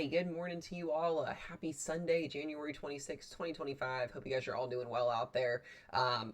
Alrighty, good morning to you all. Happy Sunday, January 26th, 2025. Hope you guys are all doing well out there.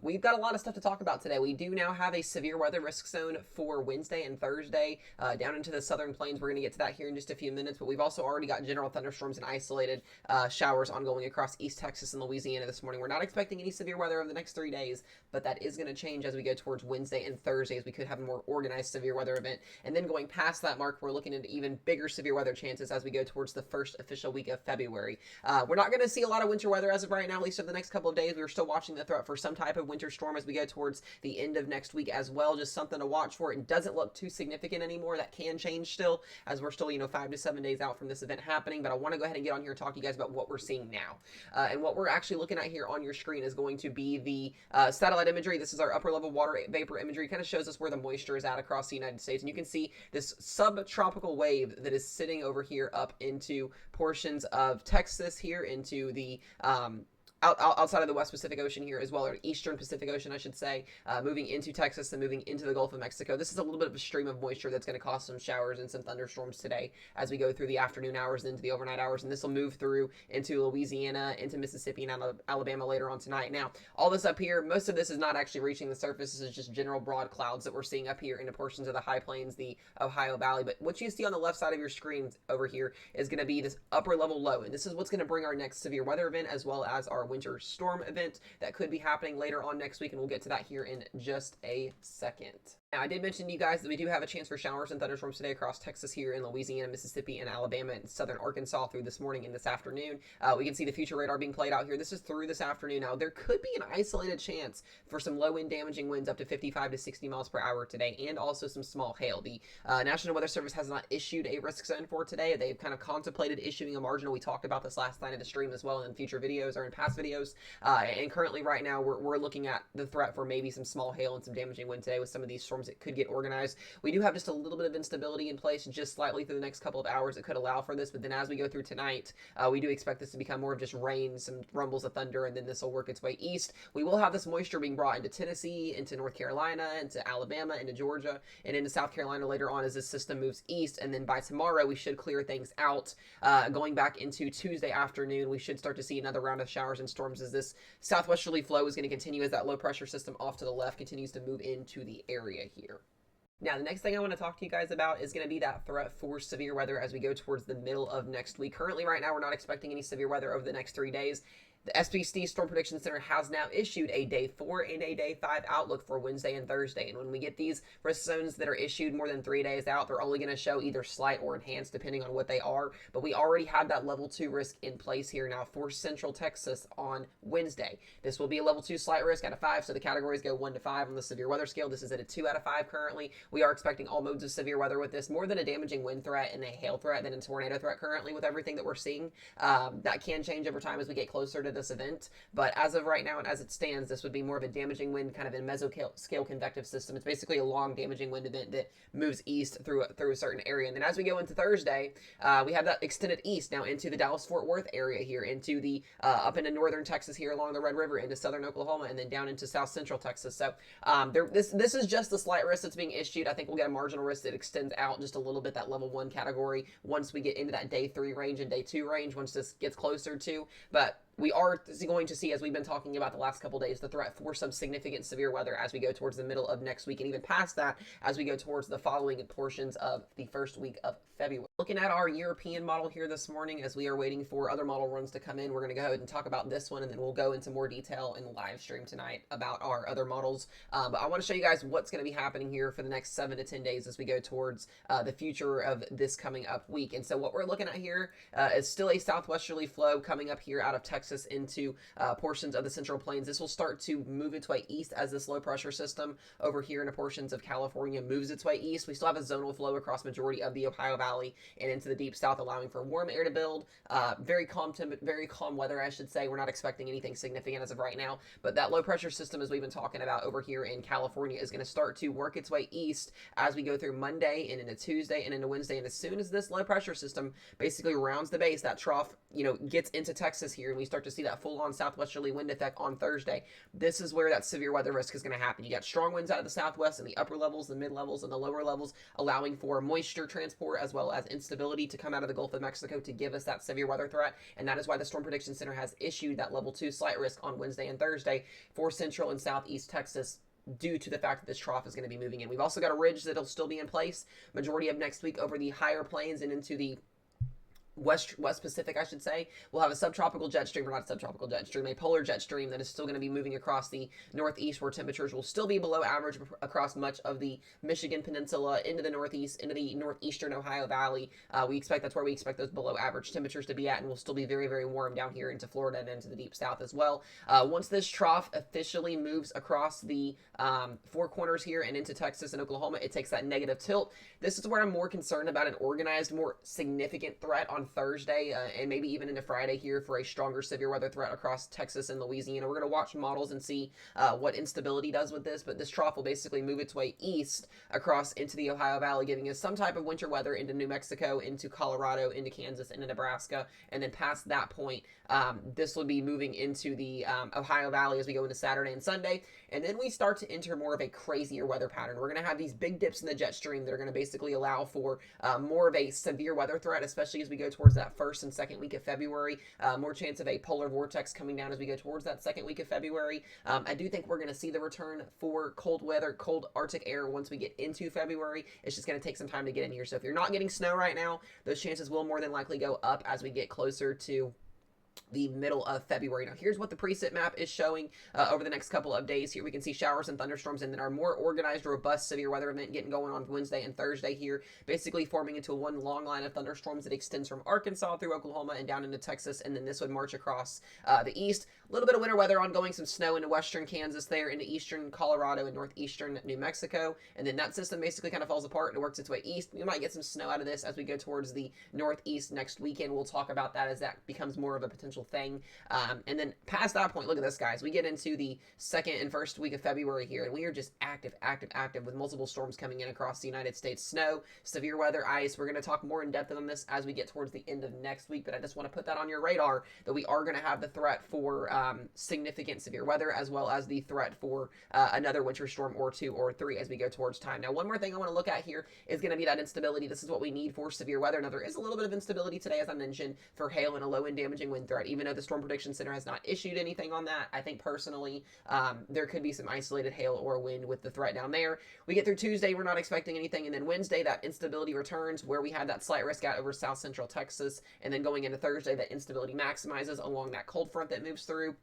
We've got a lot of stuff to talk about today. We do now have a severe weather risk zone for Wednesday and Thursday down into the southern plains. We're going to get to that here in just a few minutes, but we've also already got general thunderstorms and isolated showers ongoing across East Texas and Louisiana this morning. We're not expecting any severe weather over the next 3 days, but that is going to change as we go towards Wednesday and Thursday, as we could have a more organized severe weather event. And then going past that mark, we're looking into even bigger severe weather chances as we go towards the first official week of February. We're not going to see a lot of winter weather as of right now, at least for the next couple of days. We're still watching the threat for some type of winter storm as we go towards the end of next week as well. Just something to watch for. It doesn't look too significant anymore. That can change still, as we're still, 5 to 7 days out from this event happening. But I want to go ahead and get on here and talk to you guys about what we're seeing now. And what we're actually looking at here on your screen is going to be the satellite imagery. This is our upper level water vapor imagery. Kind of shows us where the moisture is at across the United States. And you can see this subtropical wave that is sitting over here up into portions of Texas here, into the outside of the West Pacific Ocean here as well, or Eastern Pacific Ocean, I should say, moving into Texas and moving into the Gulf of Mexico. This is a little bit of a stream of moisture that's going to cause some showers and some thunderstorms today as we go through the afternoon hours and into the overnight hours, and this will move through into Louisiana, into Mississippi, and Alabama later on tonight. Now, all this up here, most of this is not actually reaching the surface. This is just general broad clouds that we're seeing up here into portions of the high plains, the Ohio Valley. But what you see on the left side of your screen over here is going to be this upper level low, and this is what's going to bring our next severe weather event as well as our winter storm event that could be happening later on next week, and we'll get to that here in just a second. Now, I did mention to you guys that we do have a chance for showers and thunderstorms today across Texas here in Louisiana, Mississippi, and Alabama, and southern Arkansas through this morning and this afternoon. We can see the future radar being played out here. This is through this afternoon. Now, there could be an isolated chance for some low-wind damaging winds up to 55 to 60 miles per hour today, and also some small hail. The National Weather Service has not issued a risk zone for today. They've kind of contemplated issuing a marginal. We talked about this last night in the stream as well in future videos or in past videos. And currently right now we're looking at the threat for maybe some small hail and some damaging wind today with some of these storms that could get organized. We do have just a little bit of instability in place just slightly through the next couple of hours that could allow for this, but then as we go through tonight, we do expect this to become more of just rain, some rumbles of thunder, and then this will work its way east. We will have this moisture being brought into Tennessee, into North Carolina, into Alabama, into Georgia, and into South Carolina later on as this system moves east, and then by tomorrow we should clear things out. Going back into Tuesday afternoon, we should start to see another round of showers and storms as this southwesterly flow is going to continue as that low pressure system off to the left continues to move into the area here. Now, the next thing I want to talk to you guys about is going to be that threat for severe weather as we go towards the middle of next week. Currently, right now, we're not expecting any severe weather over the next 3 days. The SPC Storm Prediction Center has now issued a day 4 and a day 5 outlook for Wednesday and Thursday. And when we get these risk zones that are issued more than 3 days out, they're only going to show either slight or enhanced depending on what they are. But we already have that level 2 risk in place here now for Central Texas on Wednesday. This will be a level 2 slight risk out of 5, so the categories go 1 to 5 on the severe weather scale. This is at a 2 out of 5 currently. We are expecting all modes of severe weather with this, more than a damaging wind threat and a hail threat than a tornado threat currently with everything that we're seeing. That can change over time as we get closer to this event. But as of right now and as it stands, this would be more of a damaging wind, kind of a mesoscale convective system. It's basically a long damaging wind event that moves east through a certain area. And then as we go into Thursday, we have that extended east now into the Dallas-Fort Worth area here, into the up into northern Texas here along the Red River, into southern Oklahoma, and then down into south central Texas. So this is just the slight risk that's being issued. I think we'll get a marginal risk that extends out just a little bit, that level 1 category, once we get into that day 3 range and day 2 range, once this gets closer to. But we are going to see, as we've been talking about the last couple days, the threat for some significant severe weather as we go towards the middle of next week, and even past that as we go towards the following portions of the first week of February. Looking at our European model here this morning as we are waiting for other model runs to come in, we're going to go ahead and talk about this one, and then we'll go into more detail in the live stream tonight about our other models. But I want to show you guys what's going to be happening here for the next 7 to 10 days as we go towards the future of this coming up week. And so what we're looking at here is still a southwesterly flow coming up here out of Texas into portions of the Central Plains. This will start to move its way east as this low pressure system over here into portions of California moves its way east. We still have a zonal flow across majority of the Ohio Valley and into the deep south, allowing for warm air to build. Very calm weather, I should say. We're not expecting anything significant as of right now, but that low pressure system, as we've been talking about over here in California, is going to start to work its way east as we go through Monday and into Tuesday and into Wednesday. And as soon as this low pressure system basically rounds the base, that trough, gets into Texas here, and we start start to see that full-on southwesterly wind effect on Thursday. This is where that severe weather risk is going to happen. You got strong winds out of the southwest in the upper levels, the mid levels, and the lower levels, allowing for moisture transport as well as instability to come out of the Gulf of Mexico to give us that severe weather threat. And that is why the Storm Prediction Center has issued that level 2 slight risk on Wednesday and Thursday for central and southeast Texas, due to the fact that this trough is going to be moving in. We've also got a ridge that'll still be in place majority of next week over the higher plains and into the West Pacific, I should say. We'll have a subtropical jet stream, or not a subtropical jet stream, a polar jet stream that is still going to be moving across the northeast, where temperatures will still be below average across much of the Michigan Peninsula, into the northeast, into the northeastern Ohio Valley. We expect that's where we expect those below average temperatures to be at, and we'll still be very, very warm down here into Florida and into the deep south as well. Once this trough officially moves across the Four Corners here and into Texas and Oklahoma, it takes that negative tilt. This is where I'm more concerned about an organized, more significant threat on Thursday and maybe even into Friday here for a stronger severe weather threat across Texas and Louisiana. We're going to watch models and see what instability does with this, but this trough will basically move its way east across into the Ohio Valley, giving us some type of winter weather into New Mexico, into Colorado, into Kansas, into Nebraska, and then past that point, this will be moving into the Ohio Valley as we go into Saturday and Sunday, and then we start to enter more of a crazier weather pattern. We're going to have these big dips in the jet stream that are going to basically allow for more of a severe weather threat, especially as we go towards that first and second week of February. More chance of a polar vortex coming down as we go towards that second week of February. I do think we're going to see the return for cold weather, cold Arctic air once we get into February. It's just going to take some time to get in here. So if you're not getting snow right now, those chances will more than likely go up as we get closer to the middle of February. Now, here's what the preset map is showing over the next couple of days. Here we can see showers and thunderstorms, and then our more organized, robust severe weather event getting going on Wednesday and Thursday here, basically forming into one long line of thunderstorms that extends from Arkansas through Oklahoma and down into Texas, and then this would march across the east. A little bit of winter weather ongoing, some snow into western Kansas there, into eastern Colorado and northeastern New Mexico, and then that system basically kind of falls apart and works its way east. We might get some snow out of this as we go towards the northeast next weekend. We'll talk about that as that becomes more of a potential thing. And then past that point, look at this, guys. We get into the second and first week of February here, and we are just active with multiple storms coming in across the United States. Snow, severe weather, ice. We're going to talk more in depth on this as we get towards the end of next week, but I just want to put that on your radar that we are going to have the threat for significant severe weather, as well as the threat for another winter storm or two or three as we go towards time. Now, one more thing I want to look at here is going to be that instability. This is what we need for severe weather. Now, there is a little bit of instability today, as I mentioned, for hail and a low and damaging wind threat, even though the Storm Prediction Center has not issued anything on that. I think personally, there could be some isolated hail or wind with the threat down there. We get through Tuesday, we're not expecting anything, and then Wednesday, that instability returns where we had that slight risk out over south central Texas, and then going into Thursday, that instability maximizes along that cold front that moves through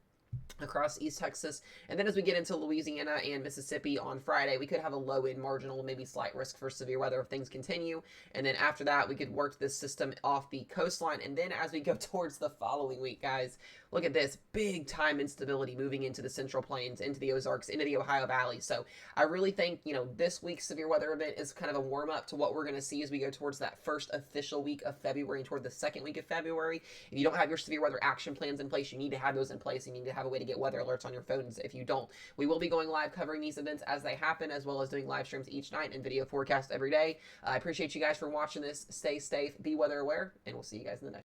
across East Texas. And then as we get into Louisiana and Mississippi on Friday, we could have a low end marginal, maybe slight risk for severe weather if things continue. And then after that, we could work this system off the coastline. And then as we go towards the following week, guys, look at this big time instability moving into the Central Plains, into the Ozarks, into the Ohio Valley. So I really think, this week's severe weather event is kind of a warm up to what we're going to see as we go towards that first official week of February and toward the second week of February. If you don't have your severe weather action plans in place, you need to have those in place. You need to have a way to get weather alerts on your phones if you don't. We will be going live covering these events as they happen, as well as doing live streams each night and video forecast every day. I appreciate you guys for watching this. Stay safe, be weather aware, and we'll see you guys in the next